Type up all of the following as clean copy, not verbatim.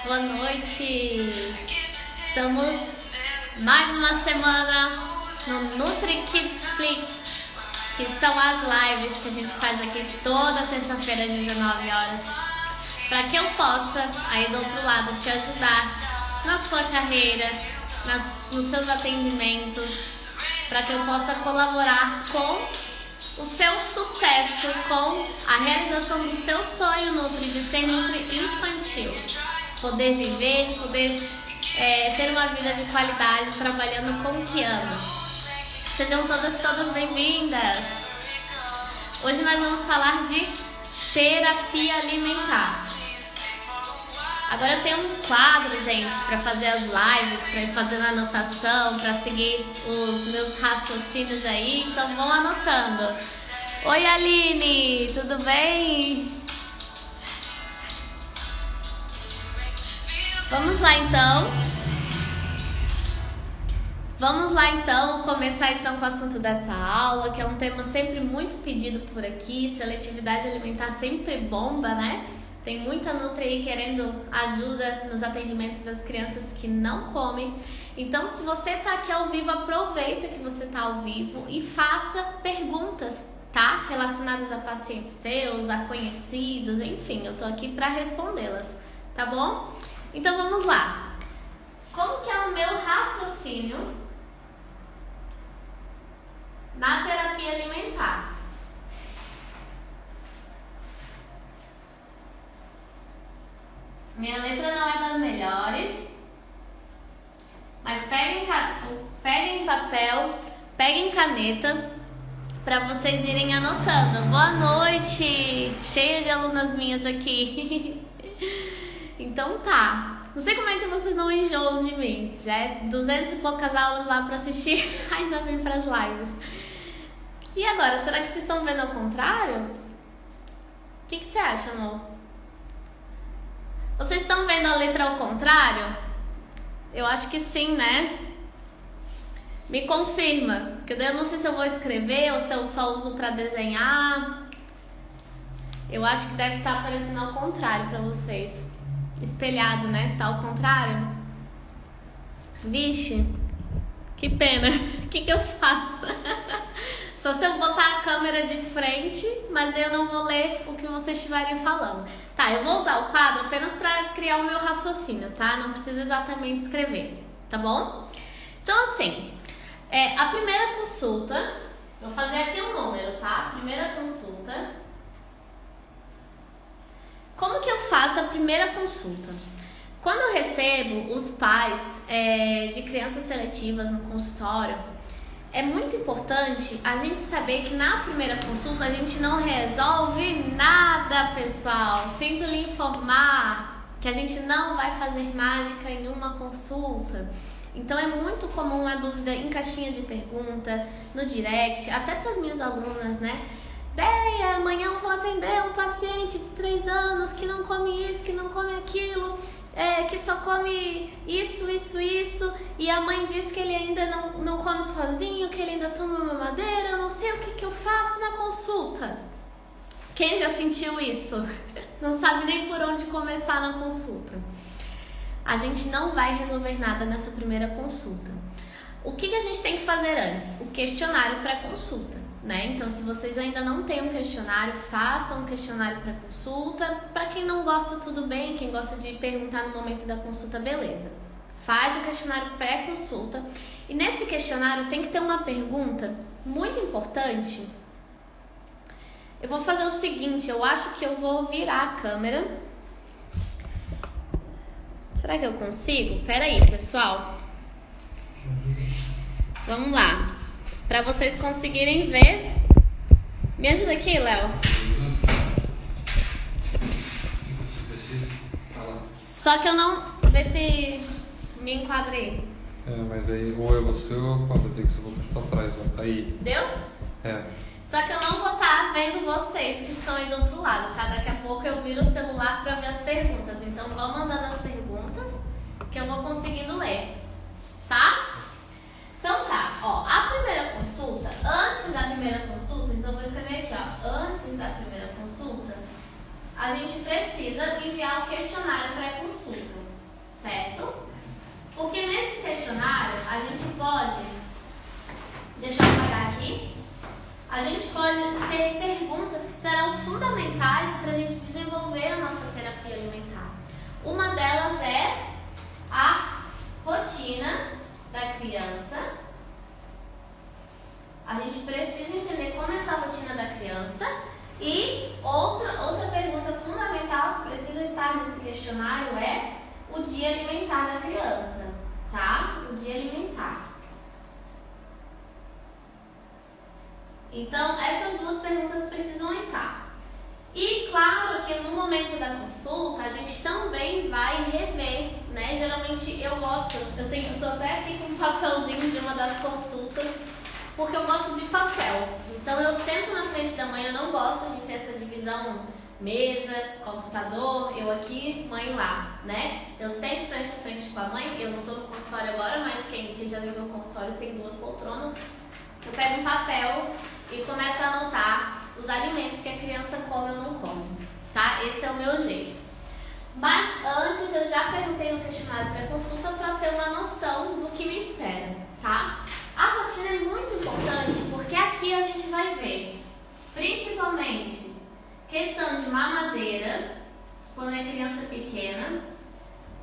Boa noite! Estamos mais uma semana no Nutri Kids Flix, que são as lives que a gente faz aqui toda terça-feira às 19 horas, para que eu possa, aí do outro lado, te ajudar na sua carreira, nos seus atendimentos, para que eu possa colaborar com o seu sucesso, com a realização do seu sonho Nutri, de ser Nutri infantil. Poder viver, poder ter uma vida de qualidade, trabalhando com o que ama. Sejam todas bem-vindas! Hoje nós vamos falar de terapia alimentar. Agora eu tenho um quadro, gente, para fazer as lives, para ir fazendo anotação, para seguir os meus raciocínios aí, então vão anotando. Oi, Aline, tudo bem? Vamos lá então, começar então com o assunto dessa aula, que é um tema sempre muito pedido por aqui. Seletividade alimentar sempre bomba, né? Tem muita Nutri aí querendo ajuda nos atendimentos das crianças que não comem. Então, se você tá aqui ao vivo, aproveita que você tá ao vivo e faça perguntas, tá? Relacionadas a pacientes teus, a conhecidos, enfim, eu tô aqui para respondê-las, tá bom? Então vamos lá. Como que é o meu raciocínio na terapia alimentar? Minha letra não é das melhores, mas peguem papel, peguem caneta para vocês irem anotando. Boa noite! Cheia de alunas minhas aqui. Então tá. Não sei como é que vocês não enjoam de mim. Já é 200 e poucas aulas lá para assistir, ainda vem pras lives. E agora, será que vocês estão vendo ao contrário? O que você acha, amor? Vocês estão vendo a letra ao contrário? Eu acho que sim, né? Me confirma, porque daí eu não sei se eu vou escrever ou se eu só uso para desenhar. Eu acho que deve estar aparecendo ao contrário para vocês. Espelhado, né? Tá ao contrário? Vixe, que pena. O que eu faço? Só se eu botar a câmera de frente, mas daí eu não vou ler o que vocês estiverem falando. Tá, eu vou usar o quadro apenas para criar o meu raciocínio, tá? Não precisa exatamente escrever, tá bom? Então, assim, a primeira consulta, vou fazer aqui um número, tá? Primeira consulta. Como que eu faço a primeira consulta? Quando eu recebo os pais de crianças seletivas no consultório, é muito importante a gente saber que na primeira consulta a gente não resolve nada, pessoal. Sinto lhe informar que a gente não vai fazer mágica em uma consulta. Então é muito comum a dúvida em caixinha de pergunta, no direct, até para as minhas alunas, né? Deia, amanhã eu vou atender um paciente de 3 anos que não come isso, que não come aquilo, que só come isso, e a mãe diz que ele ainda não come sozinho, que ele ainda toma mamadeira, eu não sei o que eu faço na consulta. Quem já sentiu isso? Não sabe nem por onde começar na consulta. A gente não vai resolver nada nessa primeira consulta. O que a gente tem que fazer antes? O questionário pré-consulta, né? Então, se vocês ainda não têm um questionário, façam um questionário pré-consulta. Para quem não gosta, tudo bem. Quem gosta de perguntar no momento da consulta, beleza. Faz o questionário pré-consulta. E nesse questionário tem que ter uma pergunta muito importante. Eu vou fazer o seguinte, eu acho que eu vou virar a câmera. Será que eu consigo? Pera aí, pessoal. Vamos lá. Para vocês conseguirem ver. Me ajuda aqui, Léo. Só que eu não... Vê se me enquadrei. Mas aí ou é você ou eu quadro. Tem que ser pra trás, ó. Aí. Deu? Só que eu não vou estar vendo vocês que estão aí do outro lado, tá? Daqui a pouco eu viro o celular para ver as perguntas. Então vão mandando as perguntas que eu vou conseguindo ler, tá? Então tá, ó, a primeira consulta, antes da primeira consulta, então eu vou escrever aqui, ó, antes da primeira consulta, a gente precisa enviar o questionário pré-consulta. a gente pode ter perguntas que serão fundamentais para a gente desenvolver a nossa terapia alimentar. Uma delas é a rotina da criança. A gente precisa entender como é essa rotina da criança. E outra pergunta fundamental que precisa estar nesse questionário é o dia alimentar da criança, tá? O dia alimentar. Então, essas duas perguntas precisam estar. E claro que no momento da consulta a gente também vai rever, né? Geralmente eu tô até aqui com um papelzinho de uma das consultas, porque eu gosto de papel. Então eu sento na frente da mãe, eu não gosto de ter essa divisão mesa, computador, eu aqui, mãe lá, né? Eu sento frente a frente com a mãe, eu não tô no consultório agora, mas quem já viu meu consultório tem 2 poltronas. Eu pego um papel e começo a anotar os alimentos que a criança come ou não come, tá? Esse é o meu jeito. Mas antes eu já perguntei no questionário pré-consulta para ter uma noção do que me espera, tá? A rotina é muito importante porque aqui a gente vai ver, principalmente, questão de mamadeira, quando é criança pequena,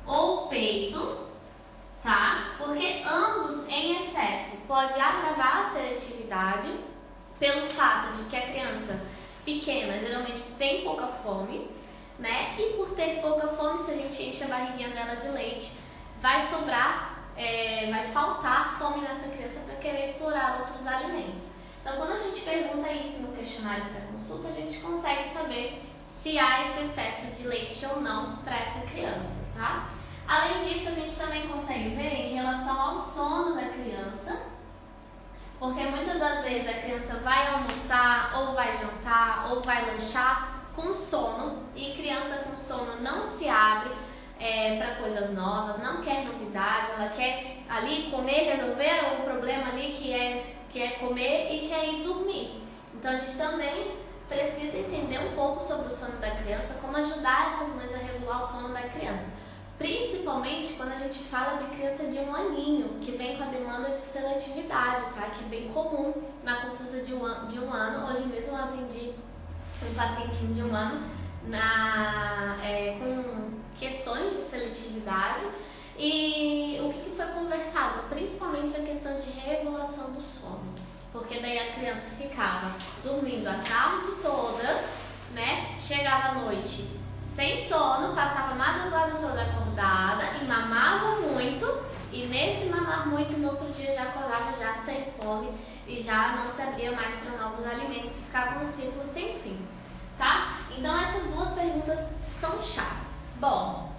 ou peito, tá? Porque ambos em excesso pode agravar a seletividade pelo fato de que a criança pequena geralmente tem pouca fome, né? E por ter pouca fome, se a gente enche a barriguinha dela de leite, vai sobrar, vai faltar fome nessa criança para querer explorar outros alimentos. Então, quando a gente pergunta isso no questionário pré-consulta, a gente consegue saber se há esse excesso de leite ou não para essa criança, tá? Além disso, a gente também consegue ver em relação ao sono da criança, porque muitas das vezes a criança vai almoçar, ou vai jantar, ou vai lanchar com sono, e criança com sono não se abre para coisas novas, não quer novidade, ela quer ali comer, resolver o problema ali que é comer e quer ir dormir. Então a gente também precisa entender um pouco sobre o sono da criança, como ajudar essas mães a regular o sono da criança. Principalmente quando a gente fala de criança de 1 aninho, que vem com a demanda de seletividade, tá? Que é bem comum na consulta de um ano. Hoje mesmo eu atendi um pacientinho de 1 ano com questões de seletividade. E o que foi conversado? Principalmente a questão de regulação do sono. Porque daí a criança ficava dormindo a tarde toda, né? Chegava à noite sem sono, passava a madrugada toda acordada e mamava muito, e nesse mamar muito, no outro dia já acordava já sem fome e já não se abria mais para novos alimentos e ficava um ciclo sem fim, tá? Então essas duas perguntas são chaves. Bom,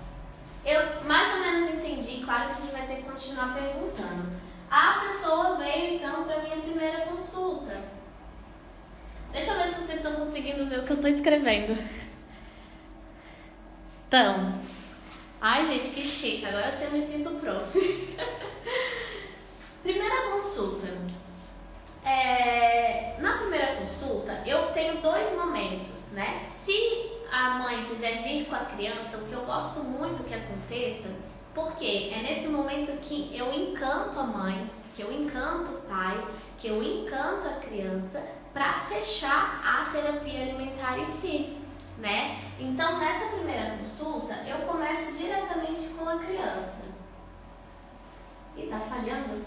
eu mais ou menos entendi, claro que a gente vai ter que continuar perguntando. A pessoa veio então para minha primeira consulta. Deixa eu ver se vocês estão conseguindo ver o que eu estou escrevendo. Então, ai gente, que chique, agora eu me sinto prof. Primeira consulta. Na primeira consulta, eu tenho 2 momentos, né? Se a mãe quiser vir com a criança, o que eu gosto muito que aconteça, porque é nesse momento que eu encanto a mãe, que eu encanto o pai, que eu encanto a criança, para fechar a terapia alimentar em si, né? Então, nessa primeira consulta, eu começo diretamente com a criança. Ih, tá falhando?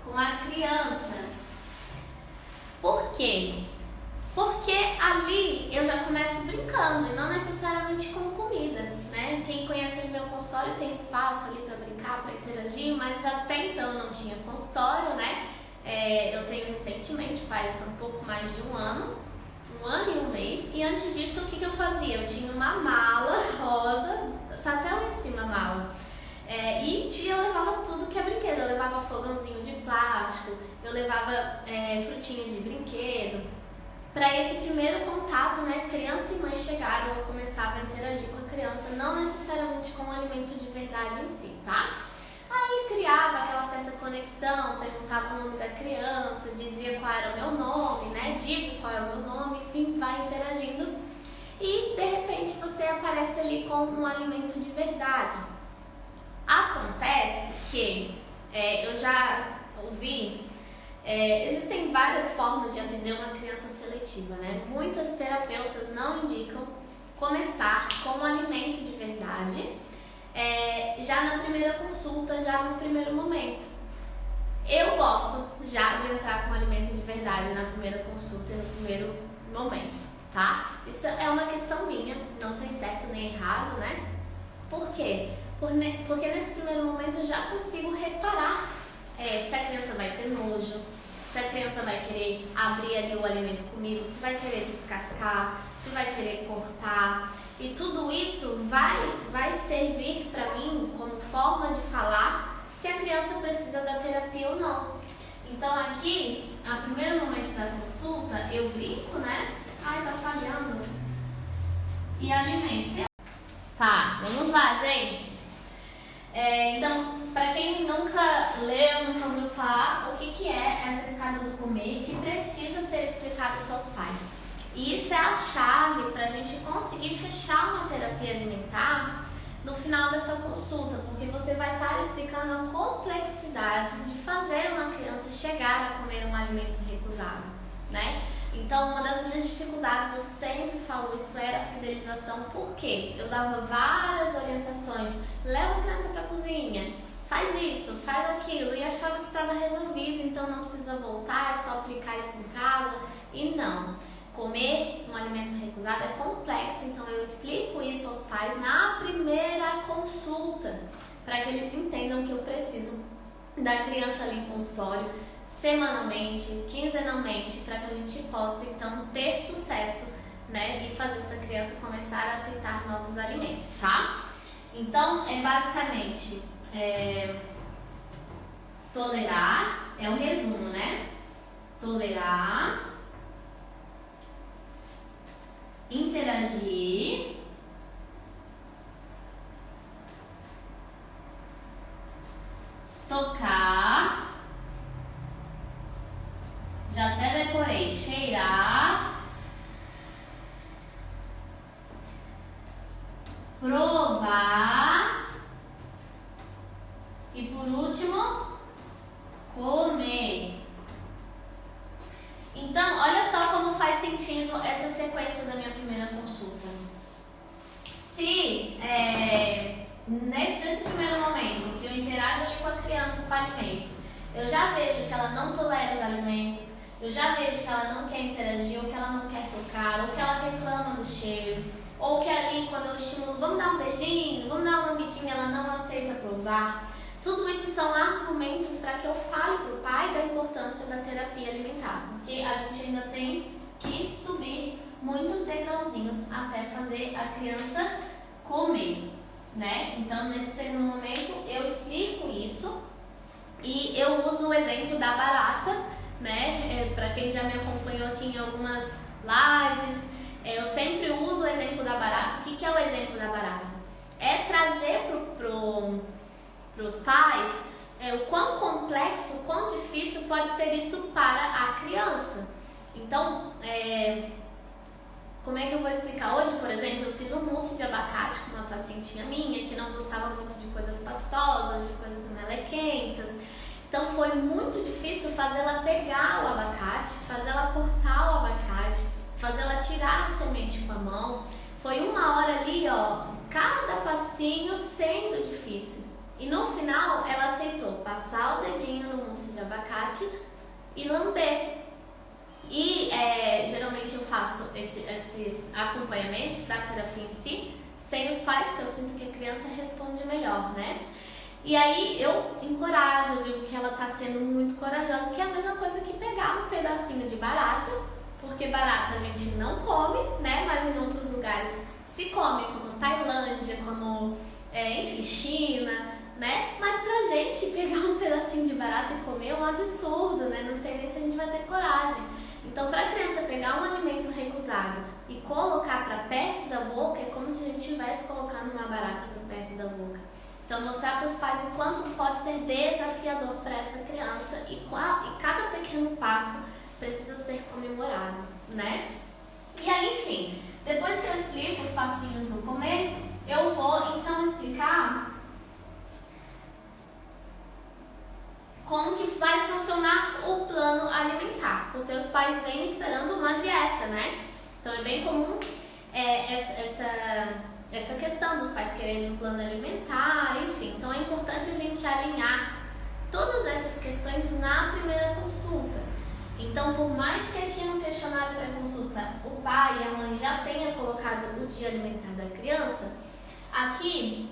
Com a criança. Por quê? Porque ali eu já começo brincando, e não necessariamente com comida, né? Quem conhece o meu consultório tem espaço ali para brincar, para interagir, mas até então eu não tinha consultório, né? Eu tenho recentemente, faz um pouco mais de 1 ano e 1 mês, e antes disso o que eu fazia? Eu tinha uma mala rosa, tá até lá em cima a mala, e eu levava tudo que é brinquedo, eu levava fogãozinho de plástico, eu levava frutinha de brinquedo. Para esse primeiro contato, né, criança e mãe chegaram, eu começava a interagir com a criança, não necessariamente com o alimento de verdade em si, tá? Aí criava aquela certa conexão, perguntava o nome da criança, dizia qual era o meu nome, né? Digo qual é o meu nome, enfim, vai interagindo. E de repente você aparece ali com um alimento de verdade. Acontece que eu já ouvi Existem várias formas de atender uma criança seletiva, né? Muitas terapeutas não indicam começar com um alimento de verdade já na primeira consulta, já no primeiro momento. Eu gosto já de entrar com um alimento de verdade na primeira consulta e no primeiro momento, tá? Isso é uma questão minha, não tem certo nem errado, né? Por quê? Porque nesse primeiro momento eu já consigo reparar se a criança vai ter nojo, se a criança vai querer abrir ali o alimento comigo, se vai querer descascar, se vai querer cortar. E tudo isso vai servir para mim como forma de falar se a criança precisa da terapia ou não. Então aqui, no primeiro momento da consulta, eu brinco, né? Ai, tá falhando. E alimento. Tá, vamos lá, gente. Então, para quem nunca leu, nunca ouviu falar, o que é essa escada do comer que precisa ser explicado aos seus pais. E isso é a chave para a gente conseguir fechar uma terapia alimentar no final dessa consulta, porque você vai estar explicando a complexidade de fazer uma criança chegar a comer um alimento recusado, né? Então, uma das minhas dificuldades, eu sempre falo isso, era a fidelização, porque eu dava várias orientações, leva a criança para a cozinha, faz isso, faz aquilo, e achava que estava resolvido, então não precisa voltar, é só aplicar isso em casa, e não. Comer um alimento recusado é complexo, então eu explico isso aos pais na primeira consulta, para que eles entendam que eu preciso da criança ali em consultório, semanalmente, quinzenalmente, para que a gente possa então ter sucesso, né, e fazer essa criança começar a aceitar novos alimentos, tá? Então, basicamente tolerar, é o resumo, né? Tolerar, interagir, tocar, já até decorei, cheirar, provar e por último, comer. Então, olha só como faz sentido essa sequência da minha primeira consulta. Se nesse primeiro momento que eu interajo ali com a criança com o alimento, eu já vejo que ela não tolera os alimentos, eu já vejo que ela não quer interagir, ou que ela não quer tocar, ou que ela reclama do cheiro, ou que ali quando eu estimulo, vamos dar um beijinho, vamos dar uma lambidinha, ela não aceita provar. Tudo isso são argumentos para que eu fale para o pai da importância da terapia alimentar, porque a gente ainda tem que subir muitos degrauzinhos até fazer a criança comer, né? Então, nesse segundo momento, eu explico isso e eu uso o exemplo da barata, né? Para quem já me acompanhou aqui em algumas lives, eu sempre uso o exemplo da barata. O que é o exemplo da barata? É trazer para os pais o quão complexo, o quão difícil pode ser isso para a criança. Então, como é que eu vou explicar? Hoje, por exemplo, eu fiz um mousse de abacate com uma pacientinha minha que não gostava muito de coisas pastosas, de coisas melequentas. Então foi muito difícil fazê-la pegar o abacate, fazê-la cortar o abacate, fazê-la tirar a semente com a mão. Foi uma hora ali, ó, cada passinho sendo difícil. E no final ela aceitou passar o dedinho no mousse de abacate e lamber. E geralmente eu faço esses acompanhamentos da terapia em si sem os pais, que eu sinto que a criança responde melhor, né? E aí eu encorajo, eu digo que ela está sendo muito corajosa, que é a mesma coisa que pegar um pedacinho de barata, porque barata a gente não come, né? Mas em outros lugares se come, como Tailândia, como, enfim, China, né? Mas pra gente pegar um pedacinho de barata e comer é um absurdo, né? Não sei nem se a gente vai ter coragem. Então, para a criança pegar um alimento recusado e colocar para perto da boca, é como se a gente estivesse colocando uma barata para perto da boca. Então, mostrar para os pais o quanto pode ser desafiador para essa criança e cada pequeno passo precisa ser comemorado, né? E aí, enfim, depois que eu explico os passinhos do comer, eu vou então explicar como que vai funcionar o plano alimentar, porque os pais vêm esperando uma dieta, né? Então é bem comum essa questão dos pais querendo um plano alimentar, enfim. Então é importante a gente alinhar todas essas questões na primeira consulta. Então, por mais que aqui no questionário pré-consulta o pai e a mãe já tenha colocado o dia alimentar da criança, aqui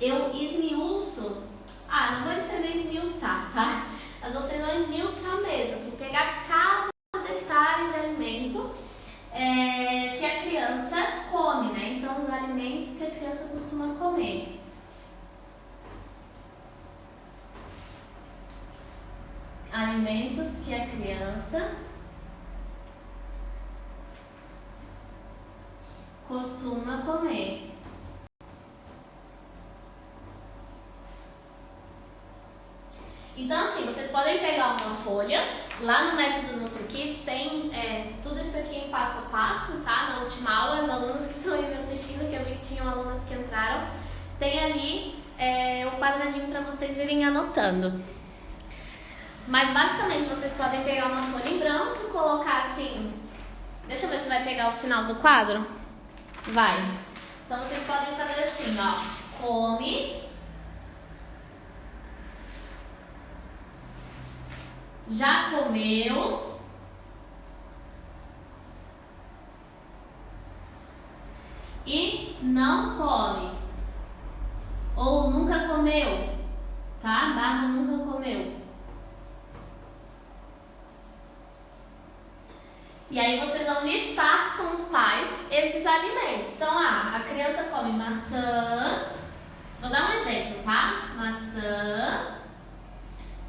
eu esmiuço, não vou escrever esmiuçar, tá? Mas vocês vão esmiuçar mesmo, assim, pegar cada detalhe de alimento que a criança come, né? Então, os alimentos que a criança costuma comer. Alimentos que a criança costuma comer. Então, assim, vocês podem pegar uma folha. Lá no método NutriKids tem tudo isso aqui em passo a passo, tá? Na última aula, as alunas que estão aí me assistindo, que eu vi que tinham alunas que entraram, tem ali o quadradinho para vocês irem anotando. Mas basicamente vocês podem pegar uma folha em branco e colocar assim. Deixa eu ver se vai pegar o final do quadro. Vai. Então vocês podem fazer assim, ó. Come. Já comeu. E não come. Ou nunca comeu. Tá? Barra nunca comeu. E aí vocês vão listar com os pais esses alimentos. Então, a criança come maçã. Vou dar um exemplo, tá? Maçã.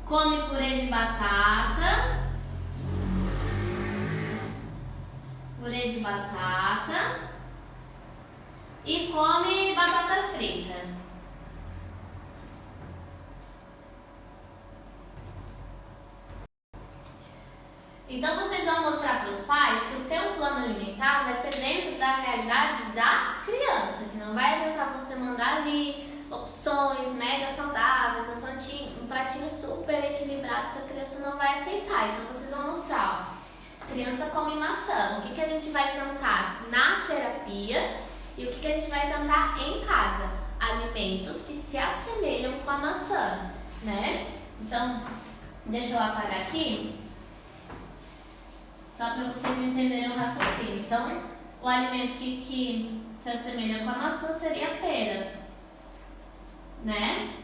Come purê de batata. Purê de batata. E come batata frita. Então vocês vão mostrar para os pais que o teu plano alimentar vai ser dentro da realidade da criança, que não vai adiantar você mandar ali opções mega saudáveis, um pratinho super equilibrado, essa criança não vai aceitar. Então vocês vão mostrar, ó, criança come maçã, o que a gente vai tentar na terapia e o que a gente vai tentar em casa? Alimentos que se assemelham com a maçã, né? Então, deixa eu apagar aqui. Só para vocês entenderem o raciocínio. Então, o alimento que se assemelha com a maçã seria a pera, né?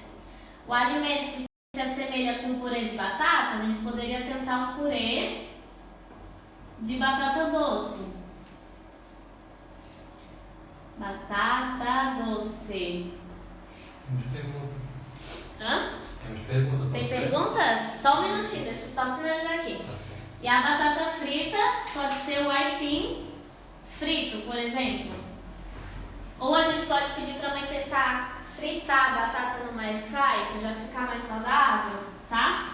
O alimento que se assemelha com purê de batata, a gente poderia tentar um purê de batata doce. Batata doce. Temos pergunta. Hã? Temos pergunta. Tem pergunta? Só um minutinho, deixa eu só finalizar aqui. E a batata frita pode ser o aipim frito, por exemplo. Ou a gente pode pedir para a mãe tentar fritar a batata numa air fry para já ficar mais saudável, tá?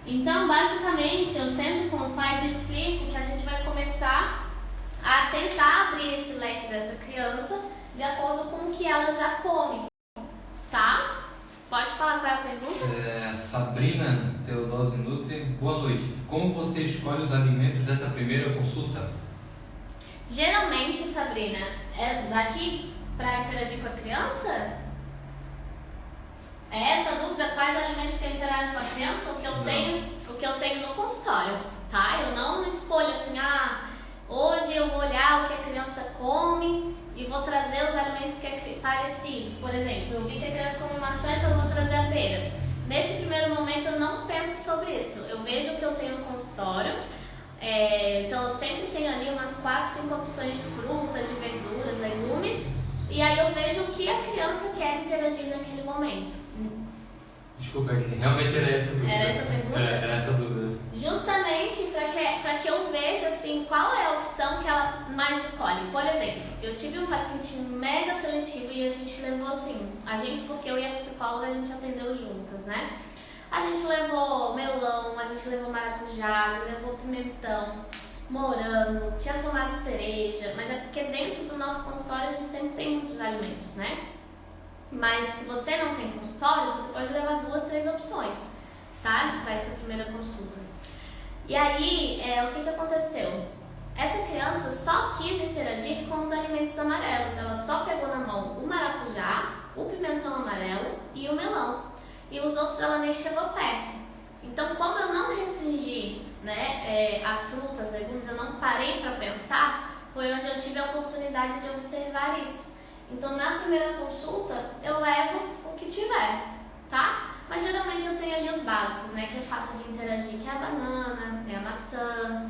Então, basicamente, eu sento com os pais e explico que a gente vai começar a tentar abrir esse leque dessa criança de acordo com o que ela já come, tá? Pode falar qual é a pergunta? Sabrina Teodose Nutri, boa noite. Como você escolhe os alimentos dessa primeira consulta? Geralmente, Sabrina, é daqui para interagir com a criança? É essa dúvida, quais alimentos que eu interajo com a criança? O que eu tenho no consultório, tá? Eu não escolho assim, hoje eu vou olhar o que a criança come e vou trazer os alimentos que é parecidos. Por exemplo, eu vi que a criança come maçã, então eu vou trazer a pera. Nesse primeiro momento eu não penso sobre isso. Eu vejo o que eu tenho no consultório. Então eu sempre tenho ali umas 4, 5 opções de frutas, de verduras, legumes. E aí eu vejo o que a criança quer interagir naquele momento. Desculpa, é que realmente era essa a dúvida. Era essa a pergunta? Era essa a dúvida. Justamente para que eu veja assim, qual é a opção que ela mais escolhe. Por exemplo, eu tive um paciente mega seletivo e a gente levou assim, porque eu e a psicóloga a gente atendeu juntas, né? A gente levou melão, a gente levou maracujá, a gente levou pimentão, morango, tinha tomate cereja, mas é porque dentro do nosso consultório a gente sempre tem muitos alimentos, né? Mas se você não tem consultório, você pode levar 2, 3 opções. tá? Para essa primeira consulta. E aí, o que aconteceu? Essa criança só quis interagir com os alimentos amarelos. Ela só pegou na mão o maracujá, o pimentão amarelo e o melão. E os outros ela nem chegou perto. Então, como eu não restringi, né, as frutas, legumes, eu não parei para pensar, foi onde eu tive a oportunidade de observar isso. Então, na primeira consulta, eu levo o que tiver, tá? Mas geralmente eu tenho ali os básicos, né, que é fácil de interagir, que é a banana, é a maçã,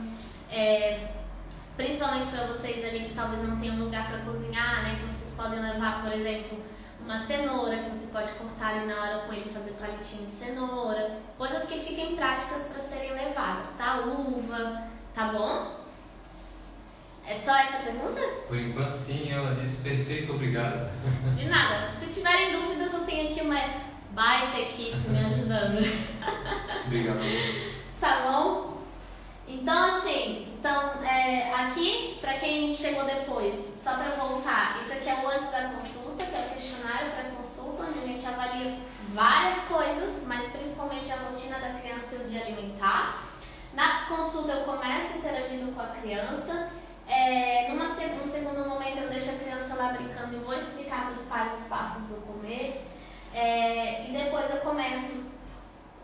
principalmente para vocês ali que talvez não tenham lugar para cozinhar, né, então vocês podem levar, por exemplo, uma cenoura que você pode cortar ali na hora com ele, fazer palitinho de cenoura, coisas que fiquem práticas para serem levadas, tá? Uva, tá bom? É só essa pergunta? Por enquanto sim, ela disse perfeito, obrigado. De nada. Se tiverem dúvidas, eu tenho aqui uma baita equipe me ajudando. Obrigado. Tá bom? Então assim, aqui, para quem chegou depois, só para voltar, isso aqui é o antes da consulta, que é o questionário pré-consulta, onde a gente avalia várias coisas, mas principalmente a rotina da criança e o dia alimentar. Na consulta eu começo interagindo com a criança. Num segundo momento eu deixo a criança lá brincando e vou explicar para os pais os passos do comer. E depois eu começo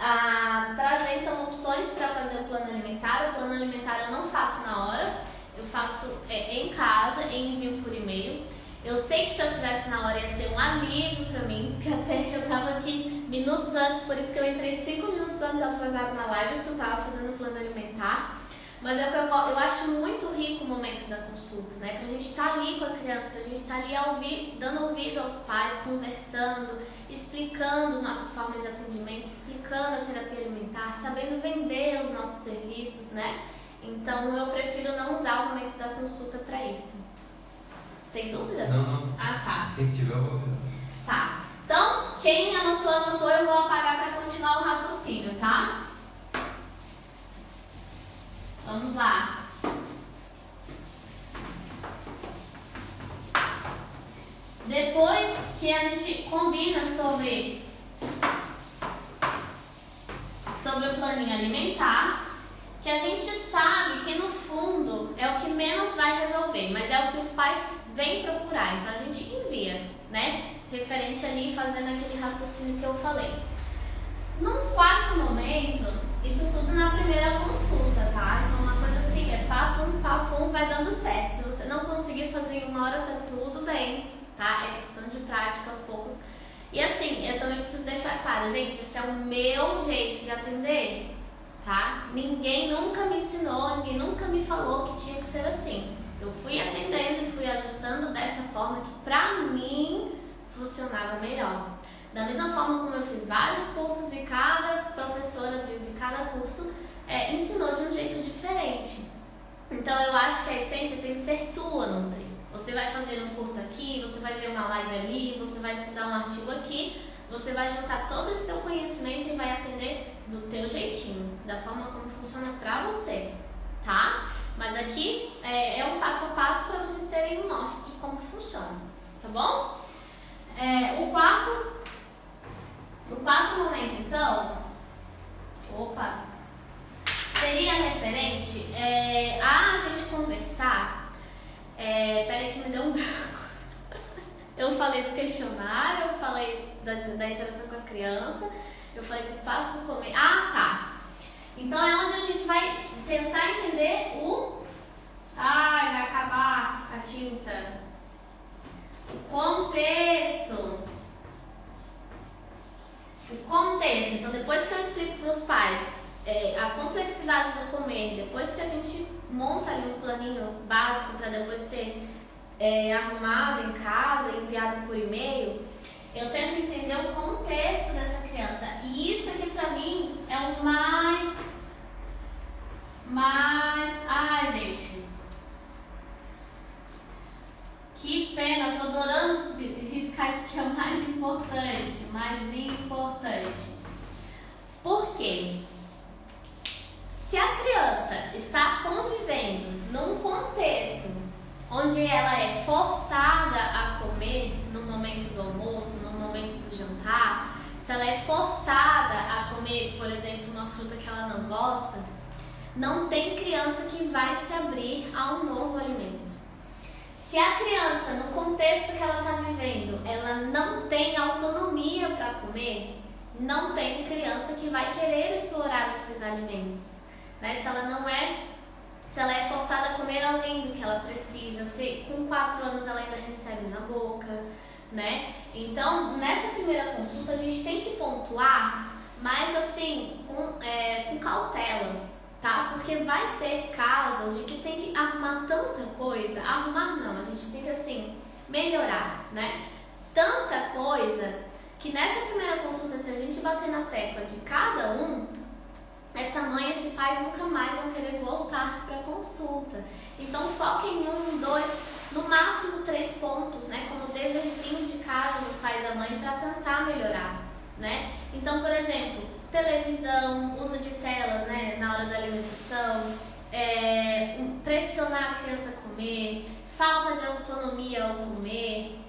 a trazer então opções para fazer o plano alimentar. O plano alimentar eu não faço na hora, eu faço em casa, envio por e-mail. Eu sei que se eu fizesse na hora ia ser um alívio para mim, porque até eu estava aqui minutos antes, por isso que eu entrei 5 minutos antes atrasado na live, porque eu estava fazendo o plano alimentar. Mas eu acho muito rico o momento da consulta, né? Pra gente estar ali com a criança, pra gente estar ali dando ouvido aos pais, conversando, explicando nossa forma de atendimento, explicando a terapia alimentar, sabendo vender os nossos serviços, né? Então eu prefiro não usar o momento da consulta pra isso. Tem dúvida? Não. Ah, tá. Assim que tiver, eu vou avisar. Tá. Então, quem anotou, eu vou apagar pra continuar o raciocínio, tá? Vamos lá. Depois que a gente combina sobre o planinho alimentar, que a gente sabe que no fundo é o que menos vai resolver, mas é o que os pais vêm procurar, então a gente envia, né? Referente ali, fazendo aquele raciocínio que eu falei. Num quarto momento, isso tudo na primeira consulta, tá? Então uma coisa assim, papum, vai dando certo. Se você não conseguir fazer em uma hora, tá tudo bem, tá? É questão de prática aos poucos. E assim, eu também preciso deixar claro, gente, esse é o meu jeito de atender, tá? Ninguém nunca me ensinou, ninguém nunca me falou que tinha que ser assim. Eu fui atendendo e fui ajustando dessa forma que pra mim funcionava melhor. Da mesma forma como eu fiz vários cursos e cada professora de cada curso ensinou de um jeito diferente. Então eu acho que a essência tem que ser tua, Nutri. Você vai fazer um curso aqui, você vai ver uma live ali, você vai estudar um artigo aqui, você vai juntar todo esse teu conhecimento e vai atender do teu jeitinho, da forma como funciona pra você, tá? Mas aqui é um passo a passo para vocês terem um norte de como funciona, tá bom? O quarto momento, então, seria referente a gente conversar. Peraí que me deu um branco. Eu falei do questionário, eu falei da interação com a criança, eu falei do espaço do comer. Ah, tá. Então é onde a gente vai tentar entender vai acabar a tinta. O contexto. Então depois que eu explico para os pais a complexidade do comer, depois que a gente monta ali um planinho básico para depois ser arrumado em casa, enviado por e-mail, eu tento entender o contexto dessa criança. E isso aqui para mim é o mais... Ai, gente... Que pena, eu tô adorando riscar isso que é o mais importante. Por quê? Se a criança está convivendo num contexto onde ela é forçada a comer no momento do almoço, no momento do jantar, se ela é forçada a comer, por exemplo, Não tem criança que vai se abrir a um novo alimento. Se a criança, no contexto que ela está vivendo, ela não tem autonomia para comer, não tem criança que vai querer explorar esses alimentos, né? Se ela é forçada a comer além do que ela precisa, se com 4 anos ela ainda recebe na boca, né? Então, nessa primeira consulta, a gente tem que pontuar, mas assim, com cautela, tá? Porque vai ter casos de que tem que arrumar tanta coisa, arrumar não, a gente tem que assim, melhorar, né? Tanta coisa que nessa primeira consulta, se a gente bater na tecla de cada um, essa mãe e esse pai nunca mais vão querer voltar para a consulta. Então foca em 1, 2, no máximo 3 pontos, né? Como deverzinho de casa do pai e da mãe para tentar melhorar, né? Então, por exemplo, televisão, uso de telas, né, na hora da alimentação, pressionar a criança a comer, falta de autonomia ao comer,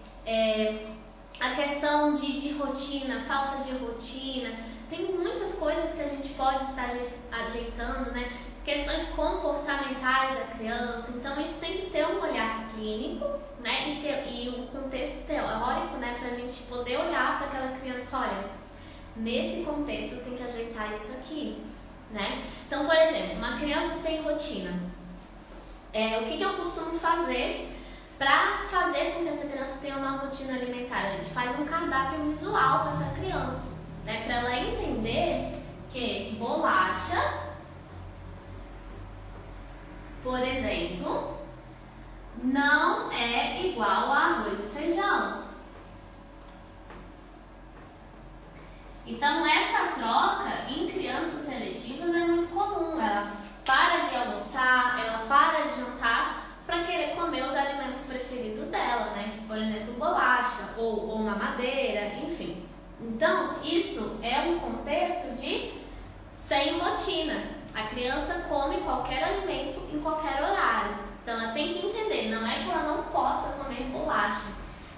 a questão de rotina, falta de rotina. Tem muitas coisas que a gente pode estar ajeitando, né? Questões comportamentais da criança. Então, isso tem que ter um olhar clínico, né? E um contexto teórico, né? Para a gente poder olhar para aquela criança, olha, nesse contexto tem que ajeitar isso aqui, né? Então, por exemplo, uma criança sem rotina. O que eu costumo fazer para fazer com que essa criança tenha uma rotina alimentar? A gente faz um cardápio visual para essa criança, né? Para ela entender que bolacha, por exemplo, não é igual a arroz e feijão. Então, essa troca em crianças seletivas é muito comum. Ela para de almoçar, ela para de jantar para querer comer os alimentos preferidos dela, né? Por exemplo, bolacha ou mamadeira, enfim. Então, isso é um contexto de sem rotina. A criança come qualquer alimento em qualquer horário. Então, ela tem que entender, não é que ela não possa comer bolacha.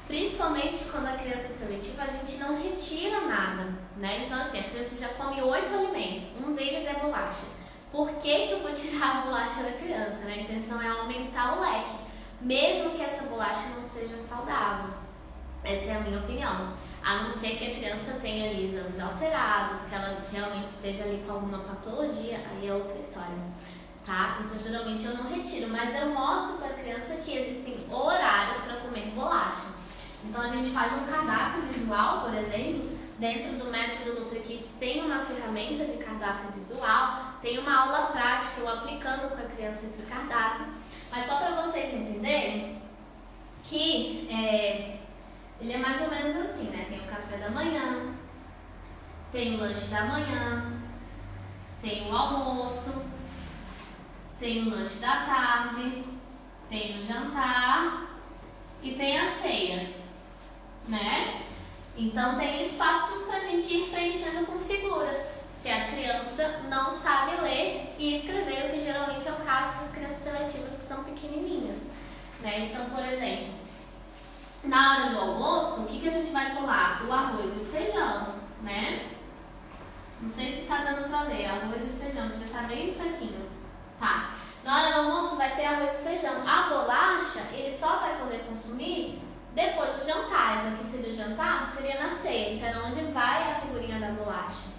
Principalmente quando a criança é seletiva, a gente não retira nada, né? Então, assim, a criança já come 8 alimentos, um deles é bolacha. Por que eu vou tirar a bolacha da criança, né? A intenção é aumentar o leque, mesmo que essa bolacha não seja saudável. Essa é a minha opinião. A não ser que a criança tenha ali exames alterados, que ela realmente esteja ali com alguma patologia, aí é outra história, tá? Então, geralmente eu não retiro, mas eu mostro para a criança que existem horários para comer bolacha. Então, a gente faz um cardápio visual, por exemplo. Dentro do método NutriKids tem uma ferramenta de cardápio visual, tem uma aula prática, eu aplicando com a criança esse cardápio. Mas só para vocês entenderem que ele é mais ou menos assim, né? Tem o café da manhã, tem o lanche da manhã, tem o almoço, tem o lanche da tarde, tem o jantar e tem a ceia, né? Então tem espaços para a gente ir preenchendo com figuras, se a criança não sabe ler e escrever, o que geralmente é o caso das crianças seletivas que são pequenininhas, né? Então, por exemplo, na hora do almoço, o que a gente vai colar? O arroz e o feijão, né? Não sei se tá dando para ler, arroz e feijão, que já tá bem fraquinho. Tá. Na hora do almoço vai ter arroz e feijão. A bolacha, ele só vai poder consumir depois do jantar. Então, aqui seria o jantar, seria na ceia. Então, onde vai a figurinha da bolacha?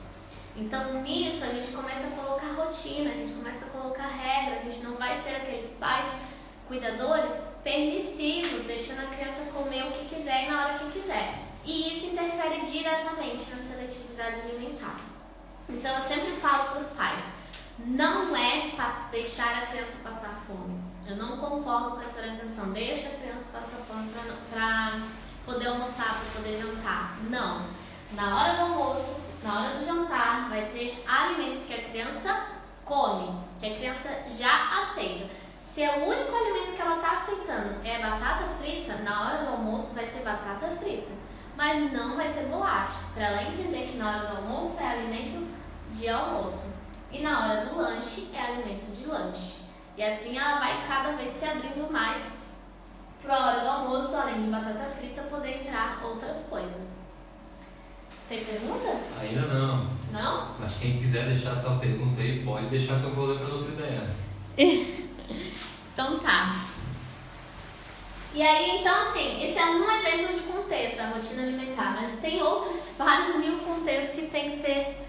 Então, nisso, a gente começa a colocar rotina, a gente começa a colocar regra, a gente não vai ser aqueles pais cuidadores permissivos, deixando a criança comer o que quiser e na hora que quiser. E isso interfere diretamente na seletividade alimentar. Então, eu sempre falo para os pais, não é deixar a criança passar fome. Eu não concordo com essa orientação. Deixa a criança passar fome para poder almoçar, para poder jantar. Não. Na hora do almoço, na hora do jantar, vai ter alimentos que a criança come, que a criança já aceita. Se é o único alimento que ela está aceitando é batata frita, na hora do almoço vai ter batata frita. Mas não vai ter bolacha. Para ela entender que na hora do almoço é alimento de almoço. E na hora do lanche é alimento de lanche. E assim ela vai cada vez se abrindo mais para a hora do almoço, além de batata frita, poder entrar outras coisas. Tem pergunta? Ainda não. Não? Mas quem quiser deixar sua pergunta aí, pode deixar que eu vou ler para outra ideia. Então tá. E aí, então assim, esse é um exemplo de contexto, a rotina alimentar, mas tem outros vários mil contextos que tem que ser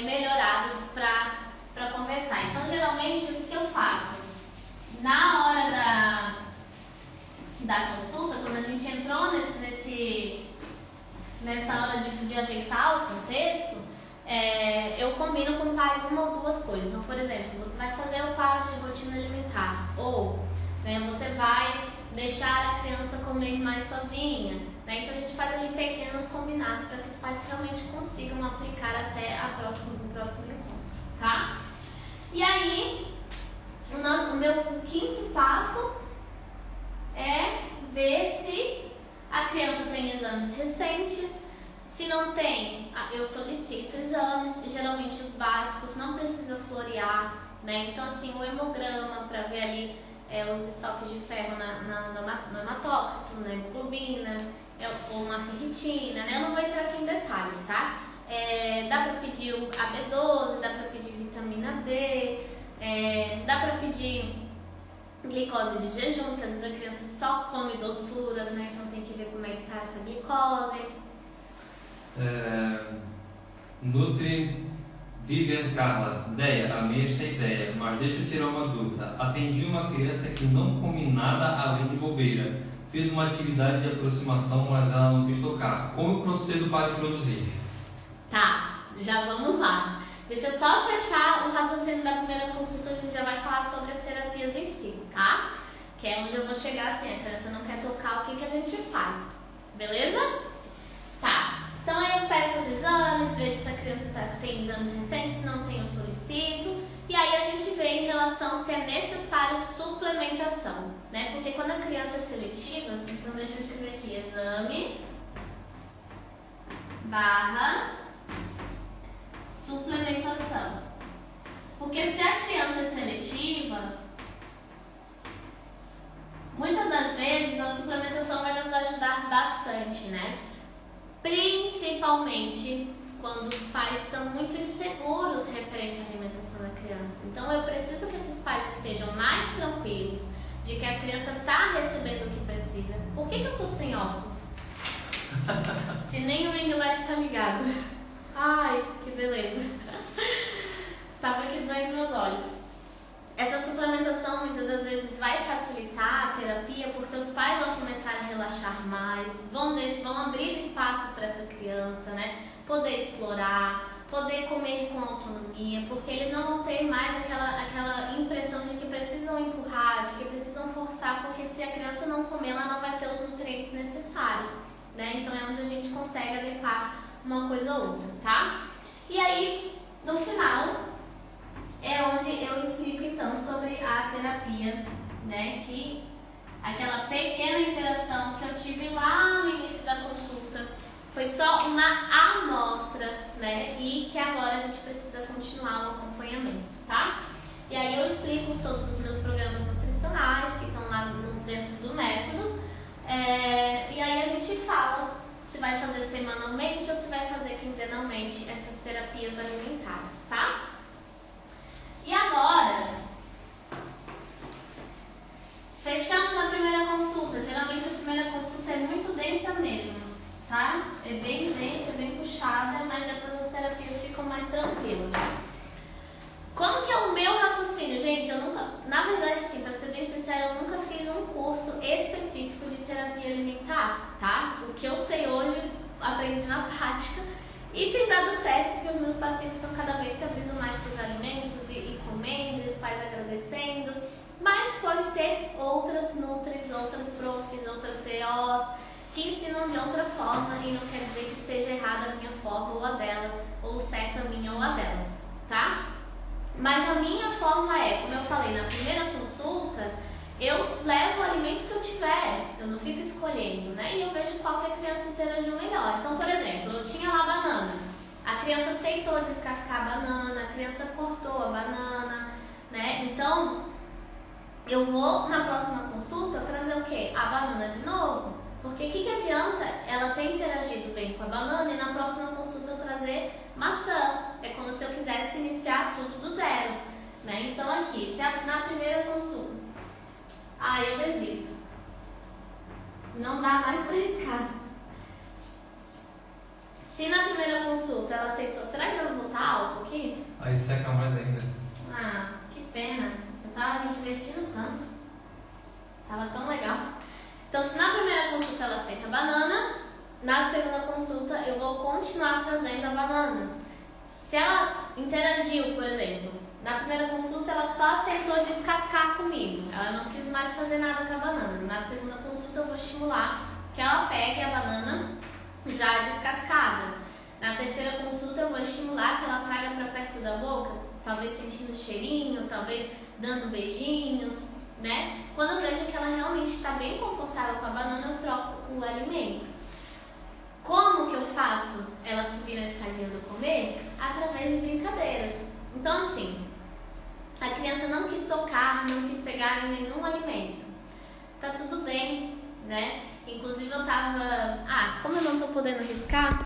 melhorados para conversar. Então, geralmente, o que eu faço? Na hora da consulta, quando a gente entrou nessa hora de ajeitar o contexto, eu combino com o pai uma ou duas coisas. Então, por exemplo, você vai fazer o quadro de rotina alimentar, ou você vai deixar a criança comer mais sozinha. Então a gente faz ali pequenos combinados para que os pais realmente consigam aplicar até o próximo encontro, tá? E aí, o meu quinto passo é ver se a criança tem exames recentes. Se não tem, eu solicito exames, geralmente os básicos, não precisa florear, então assim, o hemograma para ver ali os estoques de ferro no hematócrito, na hemoglobina, ou uma ferritina, eu não vou entrar aqui em detalhes, tá? Dá para pedir a B12, dá para pedir vitamina D, dá para pedir glicose de jejum, que às vezes a criança só come doçuras, então tem que ver como é que tá essa glicose. Nutri Vivian Carla, Deia, a minha esta ideia, mas deixa eu tirar uma dúvida. Atendi uma criança que não come nada além de bobeira. Fiz uma atividade de aproximação, mas ela não quis tocar. Como eu procedo para introduzir? Tá, já vamos lá. Deixa eu só fechar o raciocínio da primeira consulta, a gente já vai falar sobre as terapias em si, tá? Que é onde eu vou chegar assim, a criança não quer tocar, o que a gente faz? Beleza? Tá. Então eu peço os exames, vejo se a criança tem exames recentes, se não tem eu solicito. E aí a gente vê em relação se é necessário suplementação, Porque quando a criança é seletiva, então deixa eu escrever aqui, exame / suplementação. Porque se a criança é seletiva, muitas das vezes a suplementação vai nos ajudar bastante, Principalmente quando os pais são muito inseguros referente à alimentação da criança. Então eu preciso que esses pais estejam mais tranquilos de que a criança está recebendo o que precisa. Por que eu tô sem óculos? Se nem o ring light está ligado. Ai, que beleza. Tava aqui doendo meus olhos. Essa suplementação muitas das vezes vai facilitar a terapia porque os pais vão começar a relaxar mais, vão abrir espaço para essa criança, poder explorar, poder comer com autonomia, porque eles não vão ter mais aquela impressão de que precisam empurrar, de que precisam forçar, porque se a criança não comer, ela não vai ter os nutrientes necessários, Então é onde a gente consegue adequar uma coisa ou outra, tá? E aí, no final, é onde eu explico então sobre a terapia, que aquela pequena interação que eu tive lá no início da consulta foi só uma amostra, e que agora a gente precisa continuar o acompanhamento, tá? E aí eu explico todos os meus programas nutricionais que estão lá dentro do método, e aí a gente fala se vai fazer semanalmente ou se vai fazer quinzenalmente essas terapias alimentares, tá? E agora, fechamos a primeira consulta. Geralmente a primeira consulta é muito densa mesmo, tá? É bem densa, é bem puxada, mas depois as terapias ficam mais tranquilas. Como que é o meu raciocínio? Gente, eu nunca, na verdade sim, pra ser bem sincera, eu nunca fiz um curso específico de terapia alimentar, tá? O que eu sei hoje, aprendi na prática. E tem dado certo porque os meus pacientes estão cada vez se abrindo mais para os alimentos e comendo, e os pais agradecendo. Mas pode ter outras nutris, outras profs, outras TOs que ensinam de outra forma e não quer dizer que esteja errada a minha forma ou a dela, ou certa a minha ou a dela, tá? Mas a minha forma como eu falei, na primeira consulta, eu levo o alimento que eu tiver, eu não fico escolhendo, E eu vejo qual que a criança interagiu melhor. Então, por exemplo, eu tinha lá banana, a criança aceitou descascar a banana, a criança cortou a banana, Então, eu vou na próxima consulta trazer o quê? A banana de novo. Porque o que adianta ela ter interagido bem com a banana e na próxima consulta eu trazer maçã. É como se eu quisesse iniciar tudo do zero, né? Então aqui, se na primeira consulta, eu desisto. Não dá mais para arriscar. Se na primeira consulta ela aceitou, será que eu vou botar álcool aqui? Aí seca mais ainda. Que pena. Eu tava me divertindo tanto. Tava tão legal. Então, se na primeira consulta ela aceita a banana, na segunda consulta eu vou continuar trazendo a banana. Se ela interagiu, por exemplo, na primeira consulta ela só aceitou descascar comigo. Ela não quis mais fazer nada com a banana. Na segunda consulta eu vou estimular que ela pegue a banana já descascada. Na terceira consulta eu vou estimular que ela traga para perto da boca, talvez sentindo o cheirinho, talvez dando beijinhos, né? Quando eu vejo que ela realmente está bem confortável com a banana, eu troco o alimento. Como que eu faço ela subir na escadinha do comer? Através de brincadeiras. Então assim, a criança não quis tocar, não quis pegar em nenhum alimento. Tá tudo bem, né? Inclusive eu tava... como eu não tô podendo arriscar...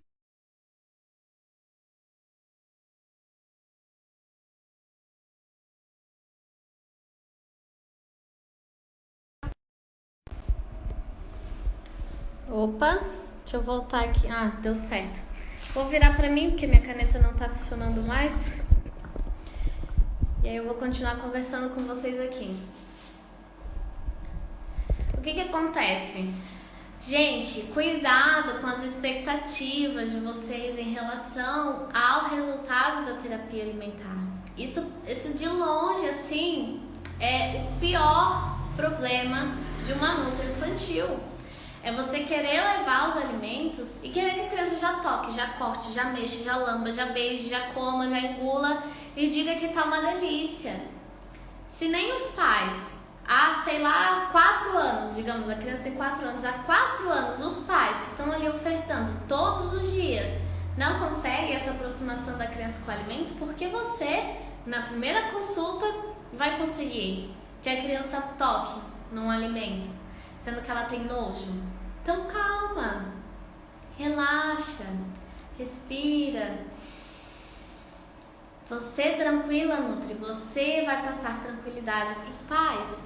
Opa, deixa eu voltar aqui. Deu certo. Vou virar pra mim, porque minha caneta não tá funcionando mais. E aí eu vou continuar conversando com vocês aqui. O que acontece? Gente, cuidado com as expectativas de vocês em relação ao resultado da terapia alimentar. Isso de longe, assim, é o pior problema de uma nutri infantil. É você querer levar os alimentos e querer que a criança já toque, já corte, já mexa, já lamba, já beije, já coma, já engula e diga que tá uma delícia. Se nem os pais, 4 anos, digamos, a criança tem 4 anos, há 4 anos os pais que estão ali ofertando todos os dias não conseguem essa aproximação da criança com o alimento, porque você, na primeira consulta, vai conseguir que a criança toque num alimento, sendo que ela tem nojo. Então calma, relaxa, respira. Você tranquila, Nutri, você vai passar tranquilidade para os pais.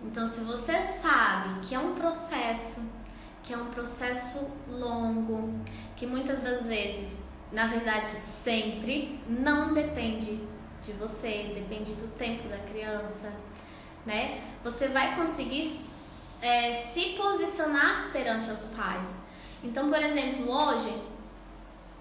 Então, se você sabe que é um processo longo, que muitas das vezes, na verdade sempre, não depende de você, depende do tempo da criança, né? Você vai conseguir se posicionar perante os pais. Então, por exemplo, hoje,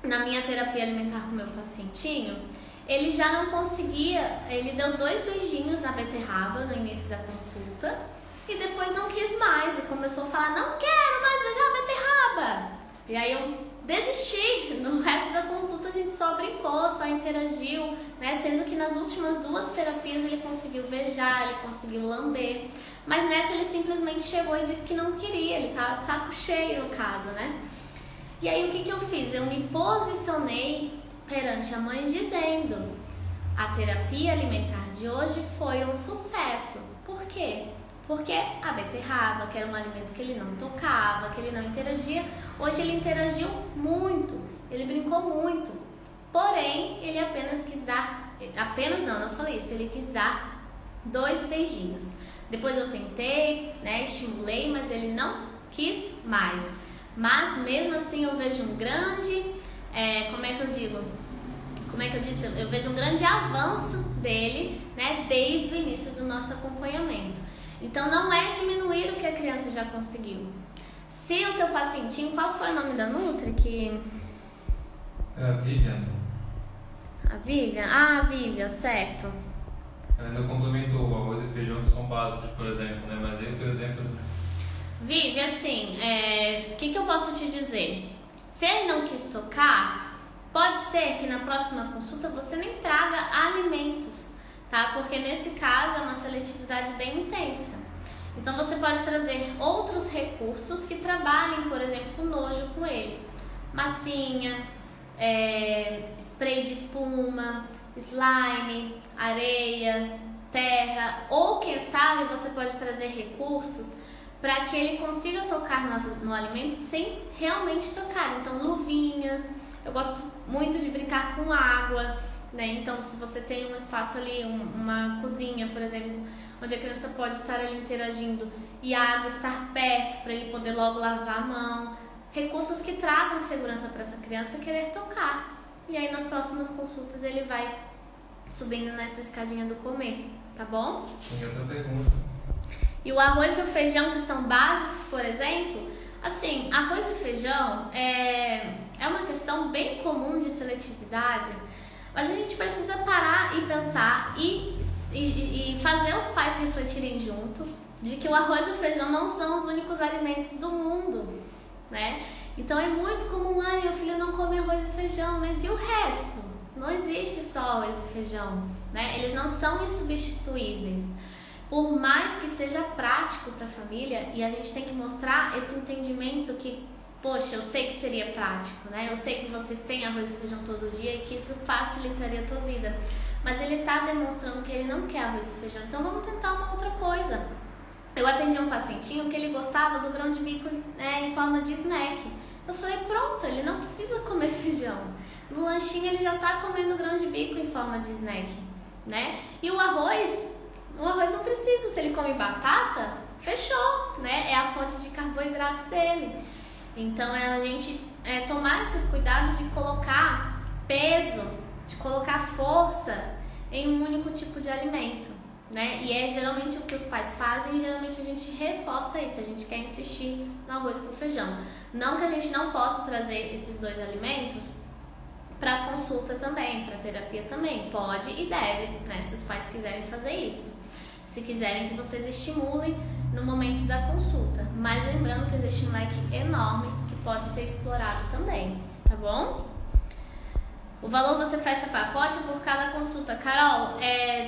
na minha terapia alimentar com meu pacientinho, ele já não conseguia, ele deu 2 beijinhos na beterraba no início da consulta e depois não quis mais e começou a falar, não quero mais beijar a beterraba. E aí eu desisti. No resto da consulta a gente só brincou, só interagiu, né? Sendo que nas últimas 2 terapias ele conseguiu beijar, ele conseguiu lamber. Mas nessa ele simplesmente chegou e disse que não queria, ele tava de saco cheio no caso, né? E aí o que eu fiz? Eu me posicionei perante a mãe dizendo: a terapia alimentar de hoje foi um sucesso. Por quê? Porque a beterraba, que era um alimento que ele não tocava, que ele não interagia, hoje ele interagiu muito, ele brincou muito. Porém, ele apenas quis dar, não falei isso, ele quis dar 2 beijinhos. Depois eu tentei, né, estimulei, mas ele não quis mais. Mas mesmo assim eu vejo um grande, eu vejo um grande avanço dele, né, desde o início do nosso acompanhamento. Então não é diminuir o que a criança já conseguiu. Se o teu pacientinho, qual foi o nome da Nutri que... A Vivian. A Vivian? Ah, a Vivian, certo. Ainda complemento o arroz e feijão, que são básicos, por exemplo, né? Mas aí o teu exemplo... Vivi, assim, o que eu posso te dizer? Se ele não quis tocar, pode ser que na próxima consulta você nem traga alimentos, tá? Porque nesse caso é uma seletividade bem intensa. Então você pode trazer outros recursos que trabalhem, por exemplo, o nojo com ele. Massinha, spray de espuma, slime, areia, terra, ou quem sabe você pode trazer recursos para que ele consiga tocar no alimento sem realmente tocar. Então, luvinhas, eu gosto muito de brincar com água, né? Então, se você tem um espaço ali, uma cozinha, por exemplo, onde a criança pode estar ali interagindo e a água estar perto para ele poder logo lavar a mão, recursos que tragam segurança para essa criança querer tocar. E aí, nas próximas consultas, ele vai subindo nessa escadinha do comer, tá bom? Tem outra pergunta. E o arroz e o feijão, que são básicos, por exemplo, assim, arroz e feijão é uma questão bem comum de seletividade, mas a gente precisa parar e pensar e fazer os pais refletirem junto de que o arroz e o feijão não são os únicos alimentos do mundo, né? Então é muito comum, meu filho não come arroz e feijão, mas e o resto? Não existe só arroz e feijão, né? Eles não são insubstituíveis. Por mais que seja prático para a família, e a gente tem que mostrar esse entendimento que, poxa, eu sei que seria prático, né? Eu sei que vocês têm arroz e feijão todo dia e que isso facilitaria a tua vida. Mas ele está demonstrando que ele não quer arroz e feijão, então vamos tentar uma outra coisa. Eu atendi um pacientinho que ele gostava do grão de bico, né, em forma de snack. Eu falei, pronto, ele não precisa comer feijão. No lanchinho ele já está comendo grão de bico em forma de snack, né? E o arroz não precisa, se ele come batata, fechou, né? É a fonte de carboidrato dele. Então é a gente tomar esses cuidados de colocar peso, de colocar força em um único tipo de alimento, né? E é geralmente o que os pais fazem, e geralmente a gente reforça isso, a gente quer insistir no arroz com feijão. Não que a gente não possa trazer esses dois alimentos para consulta também, para terapia também, pode e deve, né? Se os pais quiserem fazer isso. Se quiserem que vocês estimulem no momento da consulta. Mas lembrando que existe um leque enorme que pode ser explorado também, tá bom? O valor você fecha pacote por cada consulta. Carol,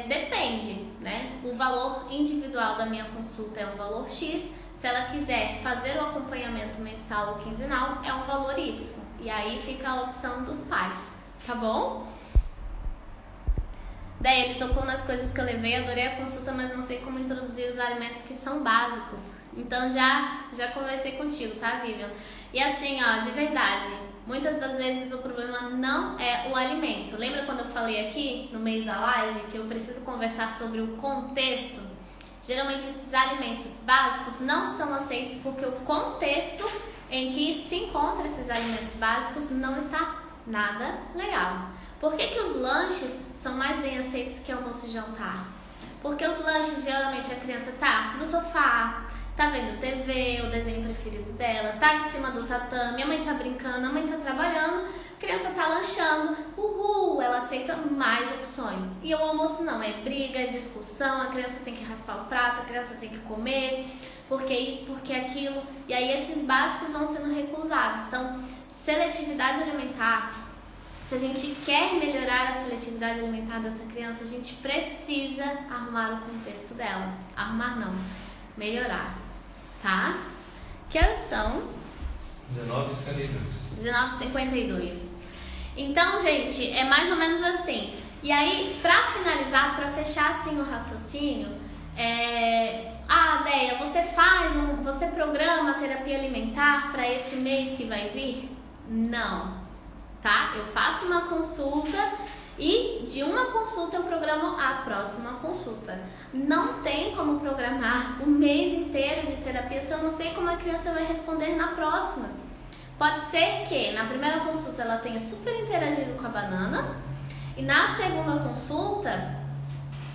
depende, né? O valor individual da minha consulta é um valor X. Se ela quiser fazer o acompanhamento mensal ou quinzenal, é um valor Y. E aí fica a opção dos pais, tá bom? Daí ele tocou nas coisas que eu levei, adorei a consulta, mas não sei como introduzir os alimentos que são básicos. Então já conversei contigo, tá, Vivian? E assim, ó, de verdade, muitas das vezes o problema não é o alimento. Lembra quando eu falei aqui, no meio da live, que eu preciso conversar sobre o contexto? Geralmente esses alimentos básicos não são aceitos porque o contexto em que se encontram esses alimentos básicos não está nada legal. Por que os lanches são mais bem aceitos que almoço e jantar? Porque os lanches, geralmente, a criança tá no sofá, tá vendo TV, o desenho preferido dela, tá em cima do tatame, a mãe tá brincando, a mãe tá trabalhando, a criança tá lanchando, ela aceita mais opções. E o almoço não, é briga, é discussão, a criança tem que raspar o prato, a criança tem que comer, porque isso, porque aquilo, e aí esses básicos vão sendo recusados. Então, seletividade alimentar, se a gente quer melhorar a seletividade alimentar dessa criança, a gente precisa arrumar o contexto dela. Arrumar não, melhorar, tá? Que horas são? 19h52. 19h52. Então, gente, é mais ou menos assim. E aí, pra finalizar, pra fechar assim o raciocínio, Deia, você programa a terapia alimentar para esse mês que vai vir? Não. Tá? Eu faço uma consulta e de uma consulta eu programo a próxima consulta. Não tem como programar o mês inteiro de terapia se eu não sei como a criança vai responder na próxima. Pode ser que na primeira consulta ela tenha super interagido com a banana e na segunda consulta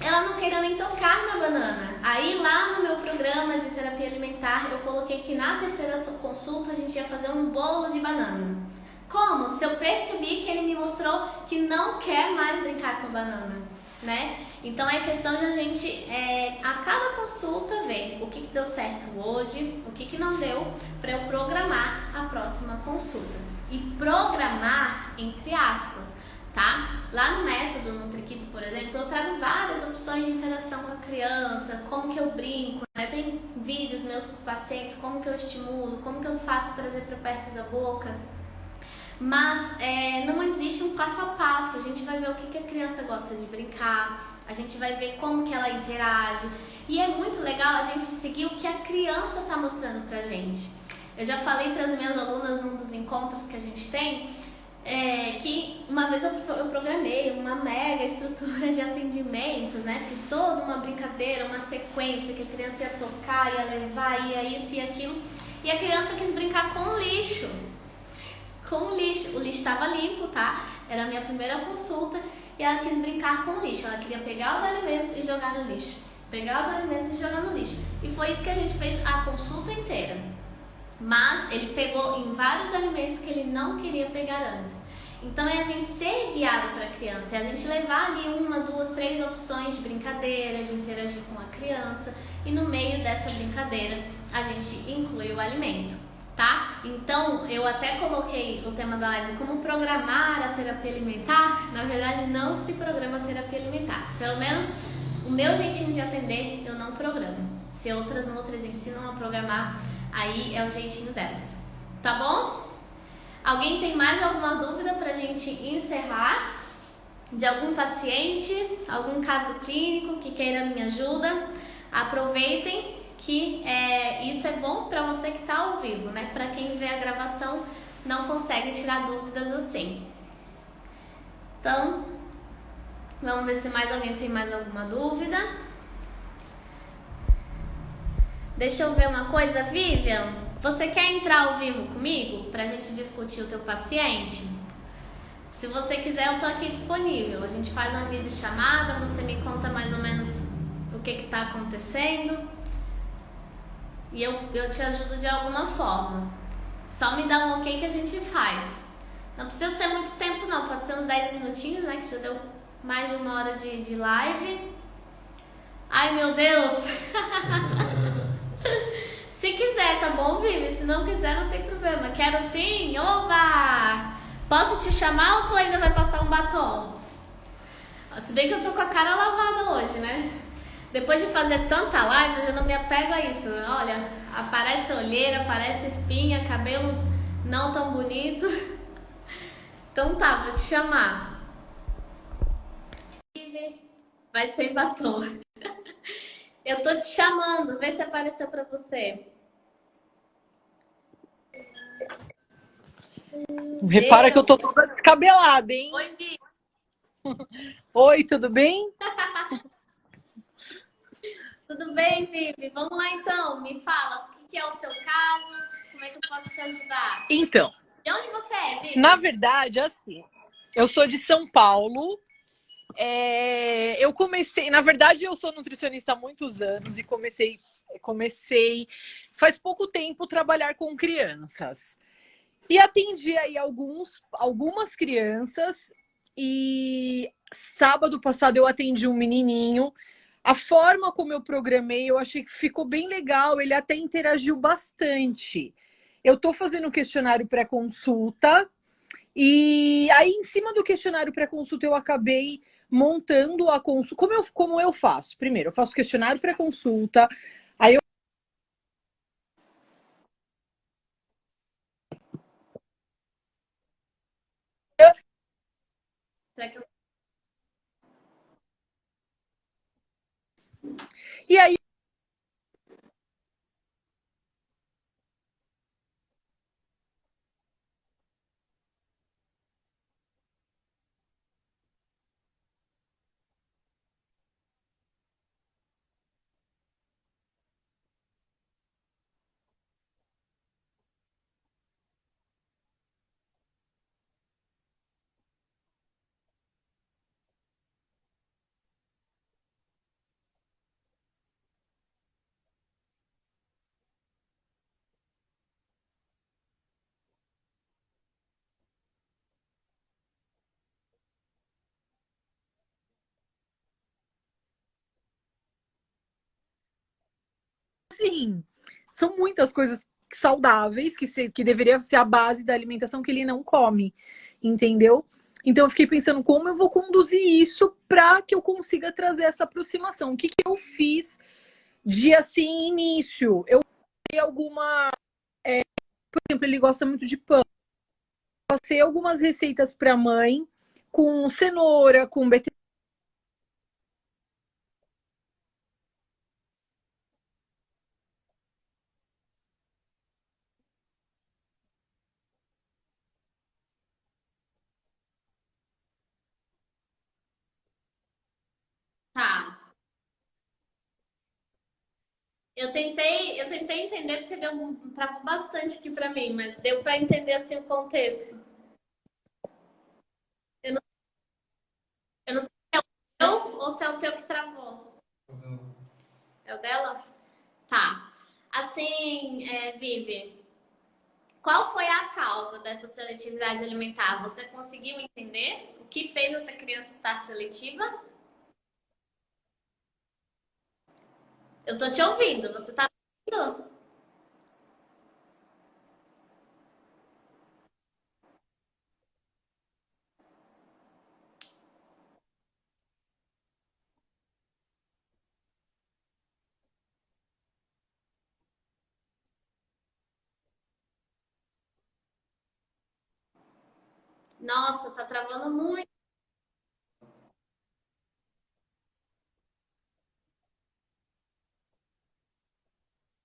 ela não queira nem tocar na banana. Aí lá no meu programa de terapia alimentar eu coloquei que na terceira consulta a gente ia fazer um bolo de banana. Como? Se eu percebi que ele me mostrou que não quer mais brincar com banana, né? Então é questão de a gente, a cada consulta, ver o que deu certo hoje, o que não deu, para eu programar a próxima consulta. E programar, entre aspas, tá? Lá no método NutriKids, por exemplo, eu trago várias opções de interação com a criança, como que eu brinco, né? Tem vídeos meus com os pacientes, como que eu estimulo, como que eu faço trazer para perto da boca. Mas não existe um passo a passo. A gente vai ver o que a criança gosta de brincar, a gente vai ver como que ela interage. E é muito legal a gente seguir o que a criança está mostrando pra gente. Eu já falei para as minhas alunas num dos encontros que a gente tem, que uma vez eu programei uma mega estrutura de atendimentos, né? Fiz toda uma brincadeira, uma sequência que a criança ia tocar, ia levar, ia isso e aquilo. E a criança quis brincar com o lixo. Com o lixo. O lixo estava limpo, tá? Era a minha primeira consulta. E ela quis brincar com o lixo. Ela queria pegar os alimentos e jogar no lixo. Pegar os alimentos e jogar no lixo. E foi isso que a gente fez a consulta inteira. Mas ele pegou em vários alimentos que ele não queria pegar antes. Então é a gente ser guiado para a criança, é a gente levar ali 1, 2, 3 opções de brincadeira, de interagir com a criança, e no meio dessa brincadeira a gente inclui o alimento, tá? Então eu até coloquei o tema da live como programar a terapia alimentar. Na verdade não se programa a terapia alimentar, pelo menos o meu jeitinho de atender eu não programo. Se outras nutris ensinam a programar, aí é o jeitinho delas, tá bom? Alguém tem mais alguma dúvida pra gente encerrar? De algum paciente, algum caso clínico que queira minha ajuda? Aproveitem que isso é bom pra você que tá ao vivo, né? Pra quem vê a gravação não consegue tirar dúvidas assim. Então, vamos ver se mais alguém tem mais alguma dúvida. Deixa eu ver uma coisa, Vivian, você quer entrar ao vivo comigo pra gente discutir o teu paciente? Se você quiser, eu tô aqui disponível. A gente faz uma videochamada, você me conta mais ou menos o que tá acontecendo e eu te ajudo de alguma forma. Só me dá um ok que a gente faz. Não precisa ser muito tempo não, pode ser uns 10 minutinhos, né, que já deu mais de 1 hora de live. Ai, meu Deus! Se quiser, tá bom, Vivi? Se não quiser, não tem problema. Quero sim? Oba! Posso te chamar ou tu ainda vai passar um batom? Se bem que eu tô com a cara lavada hoje, né? Depois de fazer tanta live, eu já não me apego a isso. Olha, aparece olheira, aparece espinha, cabelo não tão bonito. Então tá, vou te chamar. Vivi, vai sem batom. Eu tô te chamando, vê se apareceu pra você. Repara que eu tô toda descabelada, hein? Oi, Vi. Oi, tudo bem? Tudo bem, Vivi? Vamos lá então, me fala, o que é o teu caso? Como é que eu posso te ajudar? Então, de onde você é, Vivi? Na verdade, assim, eu sou de São Paulo. Eu comecei, na verdade, eu sou nutricionista há muitos anos e comecei faz pouco tempo trabalhar com crianças. E atendi aí algumas crianças e sábado passado eu atendi um menininho. A forma como eu programei, eu achei que ficou bem legal, ele até interagiu bastante. Eu tô fazendo um questionário pré-consulta e aí em cima do questionário pré-consulta eu acabei montando a consulta. Como eu faço? Primeiro, eu faço o questionário pré-consulta, aí eu Será que eu... e aí sim, são muitas coisas saudáveis que deveria ser a base da alimentação que ele não come, entendeu? Então eu fiquei pensando como eu vou conduzir isso para que eu consiga trazer essa aproximação. O que eu fiz de assim início? Eu dei alguma, por exemplo, ele gosta muito de pão, passei algumas receitas para a mãe com cenoura, com beterraba. Tá. Eu tentei entender porque deu travou bastante aqui pra mim, mas deu pra entender assim o contexto. Eu não, eu não sei se é o teu ou se é o teu que travou. É o dela? Tá. Assim, Vivi, qual foi a causa dessa seletividade alimentar? Você conseguiu entender o que fez essa criança estar seletiva? Eu tô te ouvindo. Você tá ouvindo? Nossa, tá travando muito.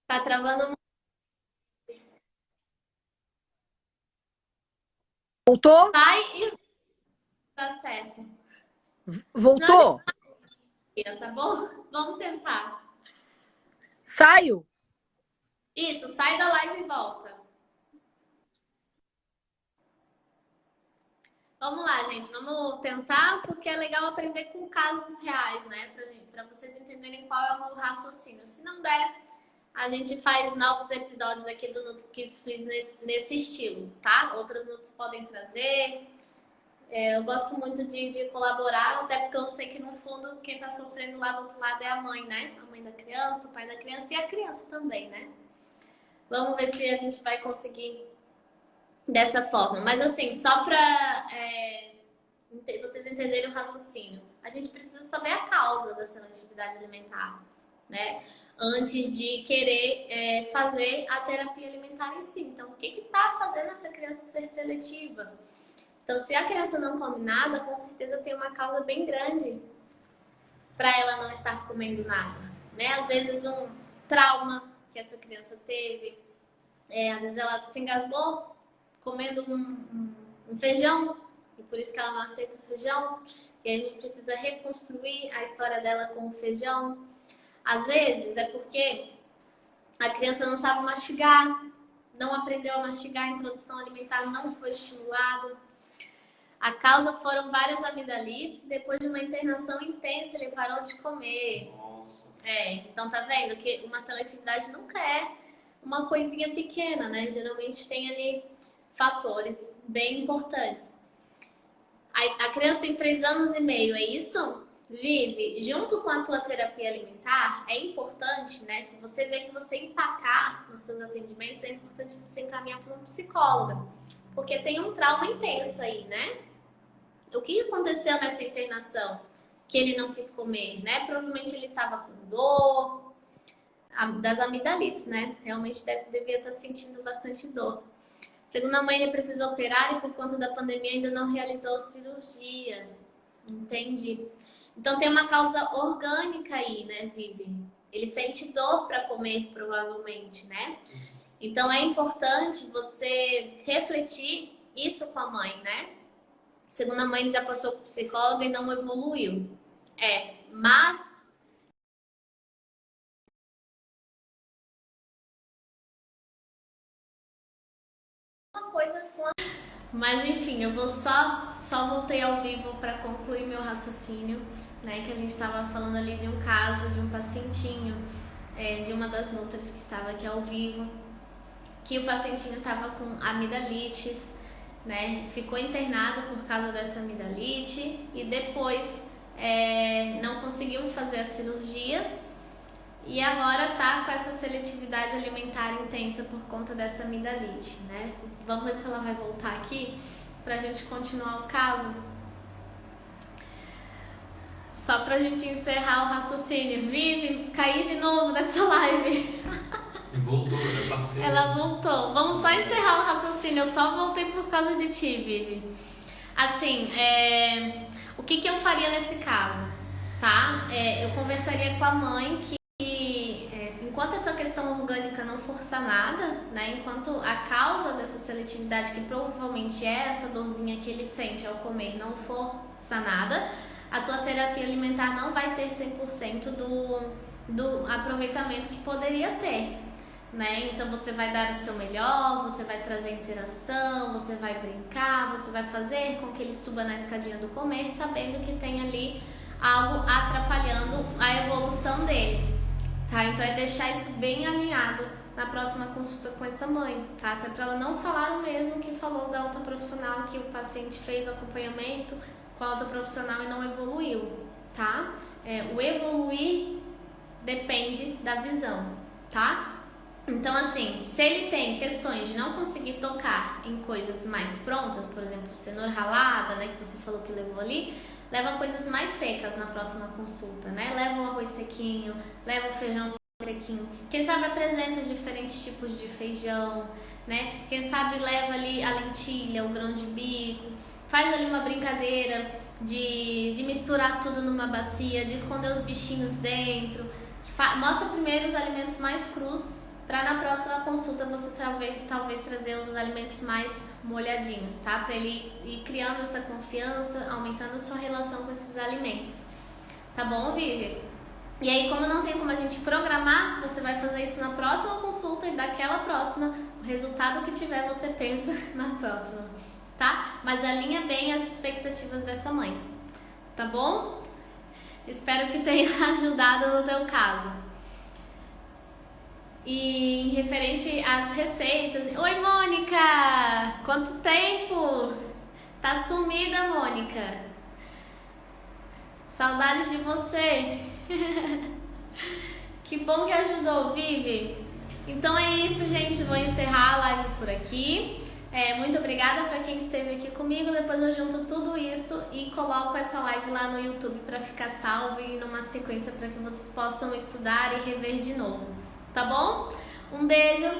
Tá travando muito. Voltou? Sai e tá certo. Não Voltou? adianta, tá bom? Vamos tentar. Saio? Isso, sai da live e volta. Vamos lá, gente. Vamos tentar, porque é legal aprender com casos reais, né? Pra vocês entenderem qual é o meu raciocínio. Se não der, a gente faz novos episódios aqui do Kids Fliz nesse estilo, tá? Outras notas podem trazer. Eu gosto muito de colaborar, até porque eu sei que no fundo quem tá sofrendo lá do outro lado é a mãe, né? A mãe da criança, o pai da criança e a criança também, né? Vamos ver se a gente vai conseguir dessa forma. Mas assim, só para vocês entenderem o raciocínio, a gente precisa saber a causa da seletividade alimentar, né? Antes de querer fazer a terapia alimentar em si. Então, o que está fazendo essa criança ser seletiva? Então, se a criança não come nada, com certeza tem uma causa bem grande para ela não estar comendo nada, né? Às vezes um trauma que essa criança teve, às vezes ela se engasgou comendo um feijão e por isso que ela não aceita o feijão. E a gente precisa reconstruir a história dela com o feijão. Às vezes é porque a criança não sabe mastigar, não aprendeu a mastigar, a introdução alimentar não foi estimulado. A causa foram várias amidalites. Depois de uma internação intensa, ele parou de comer. Nossa. Então tá vendo que uma seletividade nunca é uma coisinha pequena, né? Geralmente tem ali fatores bem importantes. A criança tem 3 anos e meio, é isso? Vive, junto com a tua terapia alimentar, é importante, né? Se você vê que você empacar nos seus atendimentos, é importante você encaminhar para um psicóloga. Porque tem um trauma intenso aí, né? O que aconteceu nessa internação? Que ele não quis comer, né? Provavelmente ele estava com dor, das amidalites, né? Realmente devia estar sentindo bastante dor. Segundo a mãe, ele precisa operar e por conta da pandemia ainda não realizou a cirurgia. Entendi. Então tem uma causa orgânica aí, né, Vivi? Ele sente dor para comer, provavelmente, né? Então é importante você refletir isso com a mãe, né? Segundo a mãe, ele já passou por psicóloga e não evoluiu. Mas uma coisa. Mas enfim, eu vou só voltei ao vivo para concluir meu raciocínio, né? Que a gente estava falando ali de um caso de um pacientinho, de uma das nutris que estava aqui ao vivo, que o pacientinho estava com amidalites, né? Ficou internado por causa dessa amidalite e depois não conseguiu fazer a cirurgia e agora tá com essa seletividade alimentar intensa por conta dessa amidalite, né? Vamos ver se ela vai voltar aqui pra gente continuar o caso. Só pra gente encerrar o raciocínio. Vive, caí de novo nessa live. Voltou, eu passei. Ela voltou. Vamos só encerrar o raciocínio. Eu só voltei por causa de ti, Vivi. Assim, o que eu faria nesse caso, tá? Eu conversaria com a mãe que enquanto essa questão orgânica não for sanada, né? Enquanto a causa dessa seletividade, que provavelmente é essa dorzinha que ele sente ao comer, não for sanada, a tua terapia alimentar não vai ter 100% do aproveitamento que poderia ter, né? Então você vai dar o seu melhor, você vai trazer interação, você vai brincar, você vai fazer com que ele suba na escadinha do comer, sabendo que tem ali algo atrapalhando a evolução dele, tá? Então é deixar isso bem alinhado na próxima consulta com essa mãe, tá? Até para ela não falar o mesmo que falou da outra profissional, que o paciente fez o acompanhamento com a outra profissional e não evoluiu, tá? O evoluir depende da visão, tá? Então, assim, se ele tem questões de não conseguir tocar em coisas mais prontas, por exemplo, cenoura ralada, né, que você falou que levou ali, leva coisas mais secas na próxima consulta, né? Leva um arroz sequinho, leva um feijão sequinho. Quem sabe apresenta diferentes tipos de feijão, né? Quem sabe leva ali a lentilha, o grão de bico, faz ali uma brincadeira de misturar tudo numa bacia, de esconder os bichinhos dentro. Mostra primeiro os alimentos mais crus, para na próxima consulta você talvez trazer os alimentos mais molhadinhos, tá? Para ele ir criando essa confiança, aumentando a sua relação com esses alimentos. Tá bom, Vivi? E aí, como não tem como a gente programar, você vai fazer isso na próxima consulta e daquela próxima, o resultado que tiver você pensa na próxima, tá? Mas alinha bem as expectativas dessa mãe, tá bom? Espero que tenha ajudado no teu caso. E referente às receitas... Oi, Mônica! Quanto tempo? Tá sumida, Mônica. Saudades de você. Que bom que ajudou, Vivi. Então é isso, gente. Vou encerrar a live por aqui. Muito obrigada para quem esteve aqui comigo. Depois eu junto tudo isso e coloco essa live lá no YouTube para ficar salvo e numa sequência para que vocês possam estudar e rever de novo. Tá bom? Um beijo.